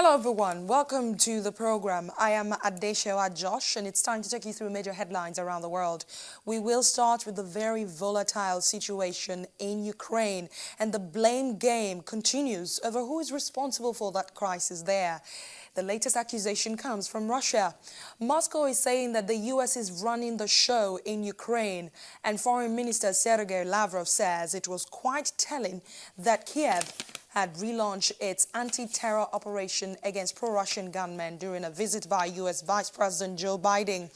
Hello everyone, welcome to the program. I am Adeshewa Josh and it's time to take you through major headlines around the world. We will start with the very volatile situation in Ukraine, and the blame game continues over who is responsible for that crisis there. The latest accusation comes from Russia. Moscow is saying that the US is running the show in Ukraine, and Foreign Minister Sergei Lavrov says it was quite telling that Kiev had relaunched its anti-terror operation against pro-Russian gunmen during a visit by U.S. Vice President Joe Biden.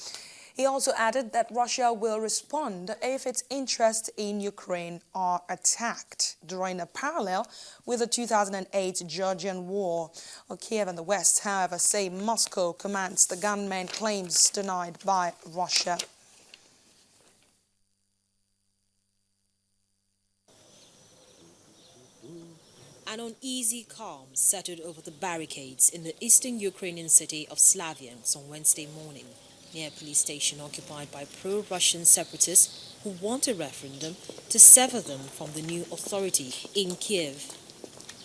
He also added that Russia will respond if its interests in Ukraine are attacked, drawing a parallel with the 2008 Georgian war. Kiev and the West, however, say Moscow commands the gunmen claims denied by Russia. An uneasy calm settled over the barricades in the eastern Ukrainian city of Slavyansk on Wednesday morning, near a police station occupied by pro-Russian separatists who want a referendum to sever them from the new authority in Kiev.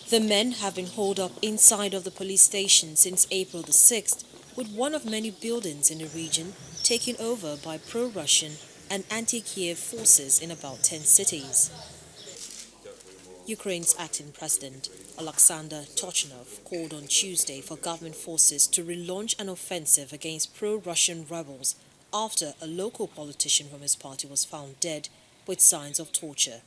The men have been holed up inside of the police station since April the 6th, with one of many buildings in the region taken over by pro-Russian and anti-Kiev forces in about 10 cities. Ukraine's acting president, Alexander Tochinov, called on Tuesday for government forces to relaunch an offensive against pro-Russian rebels after a local politician from his party was found dead with signs of torture.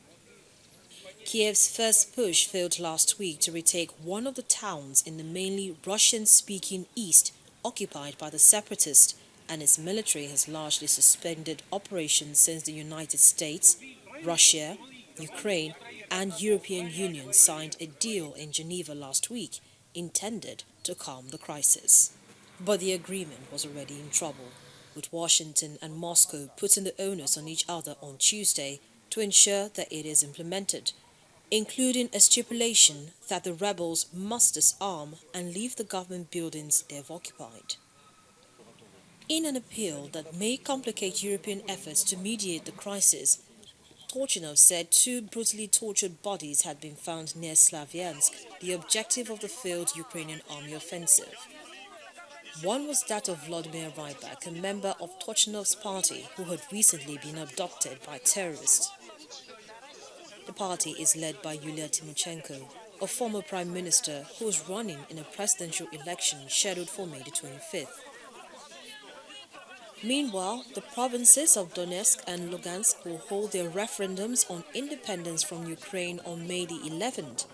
Kiev's first push failed last week to retake one of the towns in the mainly Russian-speaking east occupied by the separatists, and its military has largely suspended operations since the United States, Russia, Ukraine and European Union signed a deal in Geneva last week intended to calm the crisis. But the agreement was already in trouble, with Washington and Moscow putting the onus on each other on Tuesday to ensure that it is implemented, including a stipulation that the rebels must disarm and leave the government buildings they've occupied. In an appeal that may complicate European efforts to mediate the crisis, Tochinov said two brutally tortured bodies had been found near Slavyansk, the objective of the failed Ukrainian army offensive. One was that of Vladimir Rybak, a member of Tochinov's party who had recently been abducted by terrorists. The party is led by Yulia Tymoshenko, a former prime minister who is running in a presidential election scheduled for May the 25th. Meanwhile, the provinces of Donetsk and Lugansk will hold their referendums on independence from Ukraine on May the 11th.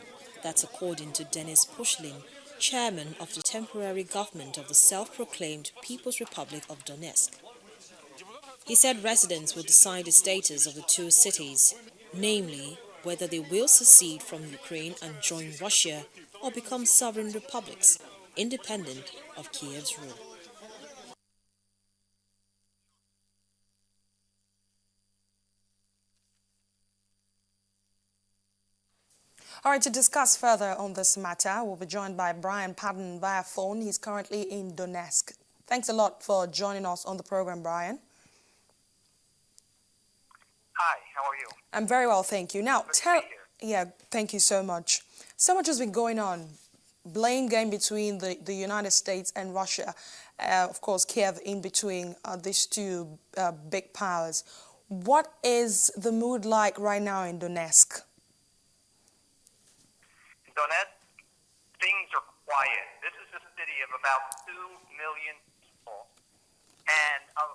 That's according to Denis Pushlin, chairman of the temporary government of the self-proclaimed People's Republic of Donetsk. He said residents will decide the status of the two cities, namely whether they will secede from Ukraine and join Russia or become sovereign republics, independent of Kiev's rule. All right, to discuss further on this matter, we'll be joined by Brian Padden via phone. He's currently in Donetsk. Thanks a lot for joining us on the program, Brian. Hi, how are you? I'm very well, thank you. Now, thank you so much. So much has been going on. Blame game between the United States and Russia. Of course, Kiev in between these two big powers. What is the mood like right now in Donetsk? Donetsk, things are quiet. This is a city of about 2 million people, and a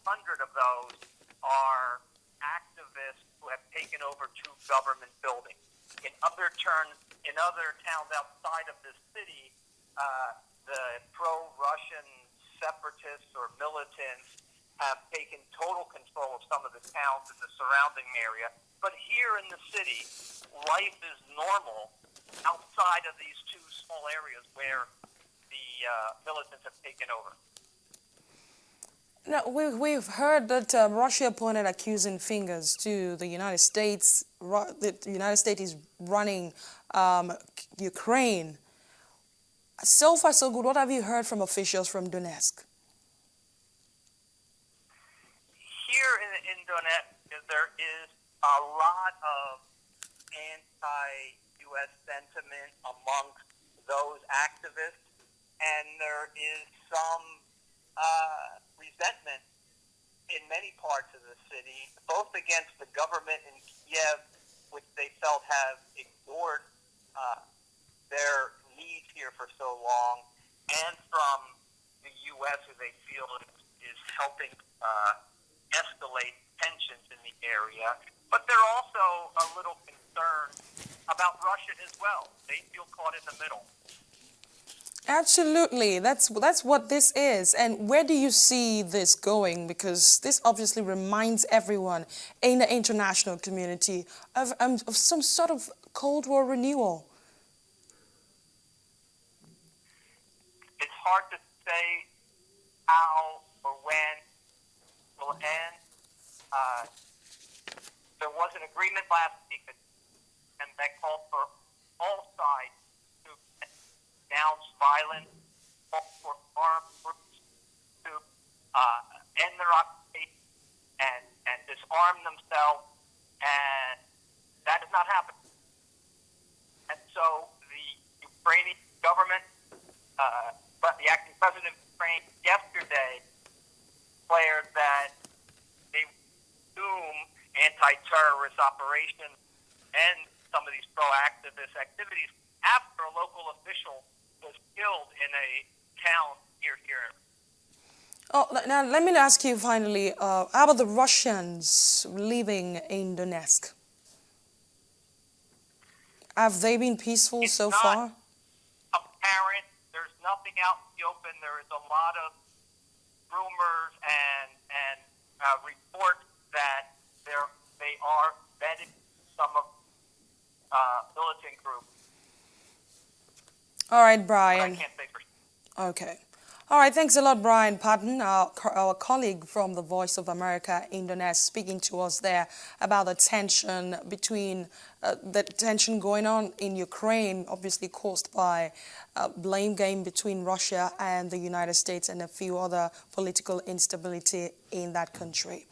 hundred of those are activists who have taken over two government buildings. In other towns outside of this city, the pro-Russian separatists or militants have taken total control of some of the towns in the surrounding area. But here in the city, life is normal outside of these two small areas where the militants have taken over. Now, we've heard that Russia pointed accusing fingers to the United States. The United States is running Ukraine. So far, so good. What have you heard from officials from Donetsk? Here in Donetsk, there is a lot of anti-U.S. sentiment amongst those activists, and there is some resentment in many parts of the city, both against the government in Kiev, which they felt have ignored their needs here for so long, and from the U.S., who they feel is helping escalate tensions in the area. But they're also a little concerned about Russia as well. They feel caught in the middle. Absolutely, that's what this is. And where do you see this going? Because this obviously reminds everyone in the international community of some sort of Cold War renewal. It's hard to say how or when it will end. There was an agreement last week, and that called for all sides to denounce violence, call for armed groups to end their occupation and disarm themselves, and that has not happened. And so the Ukrainian government, but the acting president of Ukraine yesterday declared that they resume anti-terrorist operations and some of these pro-activist activities after a local official was killed in a town near here. Oh, now let me ask you finally, how about the Russians living in Donetsk? Have they been peaceful It's so not far? apparent. There's nothing out in the open. There is a lot of rumors and reports that they are vetting some of militant groups. All right, But I Brian. can't say for sure. Okay. All right, thanks a lot, Brian Patton, our colleague from the Voice of America in Donetsk, speaking to us there about the tension going on in Ukraine, obviously caused by blame game between Russia and the United States and a few other political instability in that country.